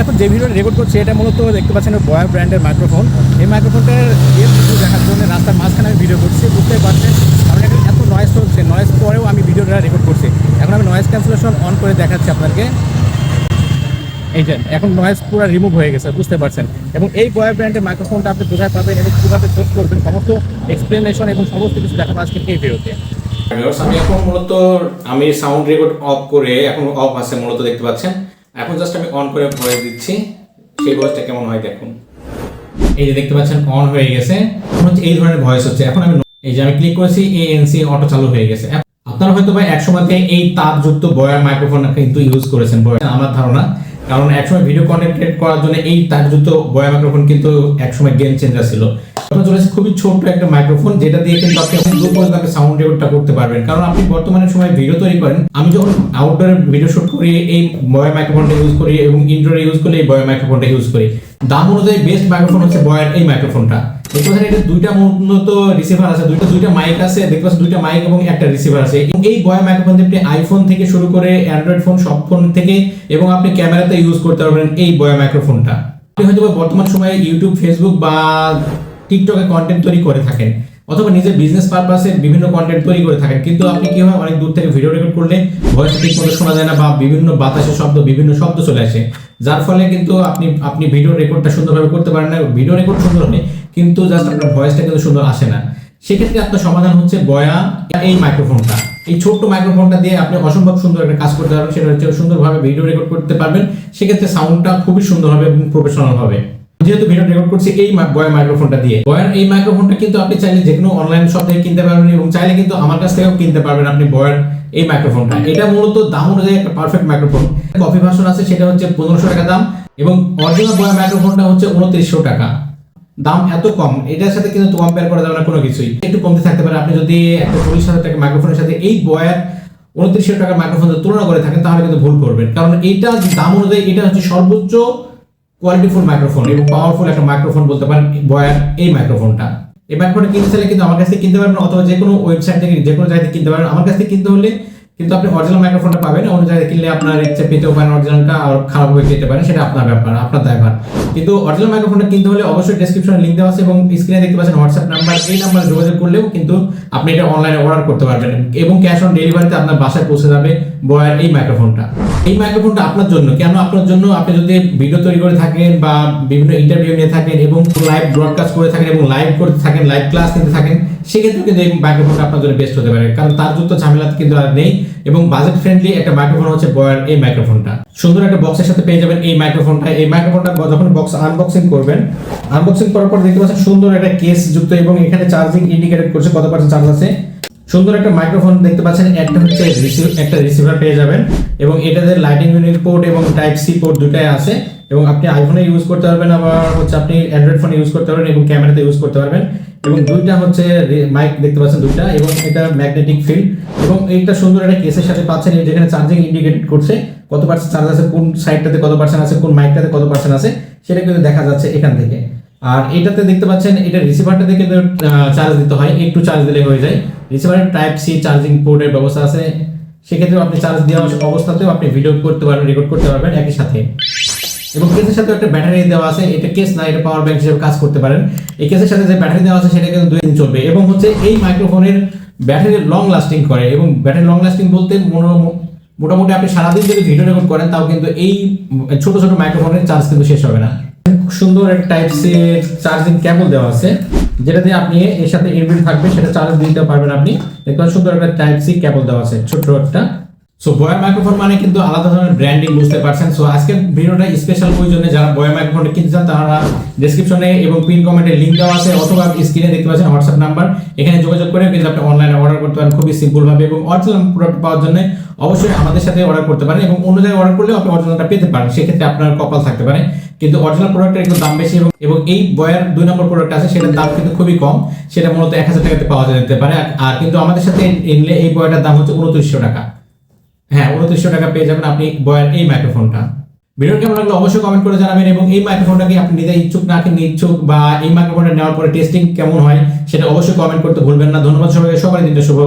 এখন যে ভিডিওটা রেকর্ড করছি এটা মূলত দেখতে পাচ্ছেন বয়ার ব্র্যান্ডের মাইক্রোফোন। এই মাইক্রোফোনটার ভিডিও দেখার জন্য রাস্তার মাঝখানে আমি ভিডিও করছি, বুঝতে পারছেন কারণ এটা এত নয়েজ হচ্ছে, নয়েজ পরেও আমি ভিডিওটা রেকর্ড করছি। এখন আমি নয়েজ ক্যান্সেলেশন অন করে দেখাচ্ছি আপনাকে। এই যে এখন নয়েজ পুরো রিমুভ হয়ে গেছে, বুঝতে পারছেন। এবং এই বয়ার ব্র্যান্ডের মাইক্রোফোনটা আপনি কোথায় পাবেন এবং কীভাবে চুজ করবেন সমস্ত এক্সপ্লেনেশন এবং সমস্ত কিছু দেখাবো আজকে এই ভিডিওতে। আমি এখন মূলত আমি সাউন্ড রেকর্ড অফ করে, এখন অফ আছে মূলত দেখতে পাচ্ছেন। এখন জাস্ট আমি অন করে ভয়েস দিচ্ছি, সেই ভয়েসটা কেমন হয় দেখুন। এই যে দেখতে পাচ্ছেন অন হয়ে গেছে, এখন হচ্ছে এই ধরনের ভয়েস হচ্ছে। এখন আমি এই যে আমি ক্লিক করেছি, ANC অটো চালু হয়ে গেছে। আপনারা হয়তো বা একসময়তে এই তারযুক্ত বয়ার মাইক্রোফোন কিন্তু ইউজ করেছেন আমার ধারণা, কারণ একসময় ভিডিও কন্টেন্ট ক্রিয়েট করার জন্য এই তারযুক্ত বয়ার মাইক্রোফোন কিন্তু একসময় গেম চেঞ্জার ছিল। এখন চলেছে খুবই ছোট্ট একটা মাইক্রোফোন, যেটা দিয়ে কিন্তু আপনি দূর পর্যন্ত আপনি সাউন্ড রেকর্ডটা করতে পারবেন। কারণ আপনি বর্তমানে সময় ভিডিও তৈরি করেন, আমি যখন আউটডোরে ভিডিও শুট করি এই বয়ার মাইক্রোফোনটা ইউজ করি এবং ইনডোরে ইউজ করলে এই বয়ার মাইক্রোফোনটা ইউজ করি। দাম অনুযায়ী বেস্ট মাইক্রোফোন হচ্ছে বয়ার এই মাইক্রোফোনটা। দেখতে পাচ্ছেন এটা দুইটা মূলত রিসিভার আছে, দুইটা মাইক আছে, দেখতে পাচ্ছেন দুইটা মাইক এবং একটা রিসিভার আছে। এই বয়ার মাইক্রোফোন দিয়ে আপনি আইফোন থেকে শুরু করে অ্যান্ড্রয়েড ফোন সব ফোন থেকে এবং আপনি ক্যামেরাতে ইউজ করতে পারবেন এই বয়ার মাইক্রোফোনটা। আপনি হয়তো বর্তমান সময়ে ইউটিউব, ফেসবুক বা টিকটকে কন্টেন্ট তৈরি করে থাকেন অথবা নিজের বিজনেস পারপাসে বিভিন্ন কন্টেন্ট তৈরি করে থাকেন, কিন্তু আপনি কি হয় অনেক দূর থেকে ভিডিও রেকর্ড করলে ভয়েস ঠিক মতো শোনা যায় না বা বিভিন্ন বাতাসের শব্দ, বিভিন্ন শব্দ চলে আসে, যার ফলে কিন্তু আপনি ভিডিও রেকর্ডটা সুন্দরভাবে করতে পারেন না। ভিডিও রেকর্ড সুন্দর হবে কিন্তু জাস্ট আপনার ভয়েসটা কিন্তু সুন্দর আসে না। সেক্ষেত্রে আপনার সমাধান হচ্ছে বয়া এই মাইক্রোফোনটা। এই ছোট্ট মাইক্রোফোনটা দিয়ে আপনি অসম্ভব সুন্দর একটা কাজ করতে পারবেন, সেটা হচ্ছে সুন্দরভাবে ভিডিও রেকর্ড করতে পারবেন। সেক্ষেত্রে সাউন্ডটা খুবই সুন্দর হবে এবং প্রফেশনাল হবে। যেহেতু ভিডিও রেকর্ড করছি এই বয়ার মাইক্রোফোনটা দিয়ে, বয়ার এই মাইক্রোফোনটা কিন্তু আপনি চাইলে যে কোনো অনলাইন শপ থেকে কিনতে পারবেন এবং চাইলে কিন্তু আমার কাছ থেকেও কিনতে পারবেন আপনি বয়ার এই মাইক্রোফোনটা। এটা মূলত দাম অনুযায়ী একটা পারফেক্ট মাইক্রোফোন। কপি ভার্সন আছে সেটা হচ্ছে 1500 টাকা দাম এবং অরিজিনাল বয়ার মাইক্রোফোনটা হচ্ছে 2900 টাকা দাম। এত কম, এটার সাথে কিন্তু কম্পেয়ার করা যাবে না কোনো কিছুই, একটু কমতে থাকতে পারে। আপনি যদি একটা 40,000 টাকা মাইক্রোফোনের সাথে এই বয়ার 2900 টাকার মাইক্রোফোনের তুলনা করে থাকেন তাহলে কিন্তু ভুল করবেন, কারণ এইটা দাম অনুযায়ী এটা হচ্ছে সর্বোচ্চ কোয়ালিটিফুল মাইক্রোফোন এবং পাওয়ারফুল একটা মাইক্রোফোন বলতে পারেন বয়ার এই মাইক্রোফোনটা। এই মাইক্রোফোনটা কিনতে চাইলে কিন্তু আমার কাছ থেকে কিনতে পারবেন অথবা যে কোনো ওয়েবসাইট থেকে যে কোনো জায়গা থেকে কিনতে পারবেন। আমার কাছ থেকে কিনতে হলে কিন্তু আপনি অরিজিনাল মাইক্রোফোনটা পাবেন, অন্য জায়গায় কিনলে আপনার ইচ্ছে পেতেও পারেন অরিজিনালটা আর খারাপ হয়ে যেতে পারে, সেটা আপনার ব্যাপার, আপনার দায়ভার। কিন্তু অরিজিনাল মাইক্রোফোনটা কিনতে হলে অবশ্যই ডেসক্রিপশনে লিংক দেওয়া আছে এবং স্ক্রিনে দেখতে পাচ্ছেন হোয়াটসঅ্যাপ নাম্বার, এই নাম্বারে যোগাযোগ করলেও কিন্তু আপনি এটা অনলাইনে অর্ডার করতে পারবেন এবং ক্যাশ অন ডেলিভারিতে আপনার বাসায় পৌঁছে যাবে বয়ার এই মাইক্রোফোনটা। এই মাইক্রোফোনটা আপনার জন্য, কেন আপনার জন্য, আপনি যদি ভিডিও তৈরি করে থাকেন বা বিভিন্ন ইন্টারভিউ নিয়ে থাকেন এবং লাইভ ব্রডকাস্ট করে থাকেন এবং লাইভ করতে থাকেন, লাইভ ক্লাস নিতে থাকেন, সেক্ষেত্রে কিন্তু এই মাইক্রোফোনটা আপনার জন্য বেস্ট হতে পারে, কারণ তার যুক্ত ঝামেলা কিন্তু আর নেই এবং বাজেট ফ্রেন্ডলি একটা মাইক্রোফোন হচ্ছে বয়ার এই মাইক্রোফোনটা। সুন্দর একটা বক্সের সাথে পেয়ে যাবেন এই মাইক্রোফোনটা। এই মাইক্রোফোনটা যখন বক্স আনবক্সিং করবেন, আনবক্সিং করার পর দেখতে পাচ্ছেন সুন্দর একটা কেস যুক্ত এবং এখানে চার্জিং ইন্ডিকেটেড করছে কত পার্সেন্ট চার্জ আছে। সুন্দর একটা মাইক্রোফোন দেখতে পাচ্ছেন, একটা হচ্ছে একটা রিসিভার পেয়ে যাবেন এবং এটাতে লাইটিং ইউনিট পোর্ট এবং টাইপ সি পোর্ট দুটাই আছে এবং আপনি আইফোনে ইউজ করতে পারবেন, আবার হচ্ছে আপনি অ্যান্ড্রয়েড ফোনে ইউজ করতে পারবেন এবং ক্যামেরাতে ইউজ করতে পারবেন। এবং দুইটা হচ্ছে মাইক দেখতে পাচ্ছেন দুইটা এবং এটা ম্যাগনেটিক ফিল্ড এবং এইটা সুন্দর একটা কেসের সাথে পাচ্ছেন, যেখানে চার্জিং ইন্ডিকেটেড করছে কত পার্সেন্ট চার্জ আছে, কোন সাইডটাতে কত পার্সেন্ট আছে, কোন মাইকটাতে কত পার্সেন্ট আছে, সেটা কিন্তু দেখা যাচ্ছে এখান থেকে। আর এটাতে দেখতে পাচ্ছেন এটা রিসিভারটা থেকে চার্জ দিতে হয়, একটু চার্জ দিলে হয়ে যায়। রিসিভারের টাইপ সি চার্জিং পোর্টের ব্যবস্থা আছে, সেক্ষেত্রে আপনি চার্জ দেওয়া অবস্থাতেও আপনি ভিডিও করতে পারবেন, রেকর্ড করতে পারবেন একই সাথে। এবং কেসের সাথে একটা ব্যাটারি দেওয়া আছে, এটা কেস না, এটা পাওয়ার ব্যাংক হিসেবে কাজ করতে পারেন। এই কেসের সাথে যে ব্যাটারি দেওয়া আছে সেটা কিন্তু 2 দিন চলবে এবং হচ্ছে এই মাইক্রোফোনের ব্যাটারি লং লাস্টিং করে এবং ব্যাটারি লং লাস্টিং বলতে মোটামুটি আপনি সারাদিন যদি ভিডিও রেকর্ড করেন তাও কিন্তু এই ছোট ছোট মাইক্রোফোনের চার্জ কিন্তু শেষ হবে না। সুন্দর একটা টাইপ সি চার্জিং কেবল দেওয়া আছে, যেটা দিয়ে আপনি এর সাথে ইনবিল্ট থাকবে, সেটা চার্জ দিতে পারবেন আপনি। দেখুন সুন্দর একটা টাইপ সি কেবল দেওয়া আছে ছোট একটা। সো বয়ার মাইক্রোফোন মানে কিন্তু আলাদা ধরনের ব্র্যান্ডিং, বুঝতে পারছেন। সো আজকের ভিডিওটা স্পেশাল ওই জন্য যারা বয়ার মাইক্রোফোনটা কিনতে চান তারা ডেসক্রিপশনে এবং পিন কমেন্টে লিংক দেওয়া আছে অথবা স্ক্রিনে দেখতে পাচ্ছেন হোয়াটসঅ্যাপ নাম্বার, এখানে যোগাযোগ করে কিন্তু আপনি অনলাইনে অর্ডার করতে পারেন খুবই সিম্পল ভাবে এবং অরিজিনাল প্রোডাক্ট পাওয়ার জন্য অবশ্যই আমাদের সাথে অর্ডার করতে পারেন এবং অন্য জায়গায় অর্ডার করলেও আপনি অরিজিনালটা পেতে পারেন, সেক্ষেত্রে আপনার কপাল থাকতে পারে। কিন্তু অরিজিনাল প্রোডাক্টের একটু দাম বেশি এবং এই বয়ার 2 নম্বর প্রোডাক্ট আছে সেটার দাম কিন্তু খুবই কম, সেটা মূলত 1000 টাকাতে পাওয়া যেতে পারে। আর কিন্তু আমাদের সাথে এনলে এই বয়ারটার দাম হচ্ছে 2900 টাকা। হ্যাঁ, 2900 টাকা পেয়ে যাবেন আপনি বয়ার এই মাইক্রোফোনটা। ভিডিও কেমন লাগলো অবশ্যই কমেন্ট করে জানাবেন এবং এই মাইক্রোফোনটাকে আপনি নিতে ইচ্ছুক না কিনে ইচ্ছুক বা এই মাইক্রোফোনটা নেওয়ার পরে টেস্টিং কেমন হয় সেটা অবশ্যই কমেন্ট করতে ভুলবেন না। ধন্যবাদ সবাইকে, সবার দিনটা শুভ।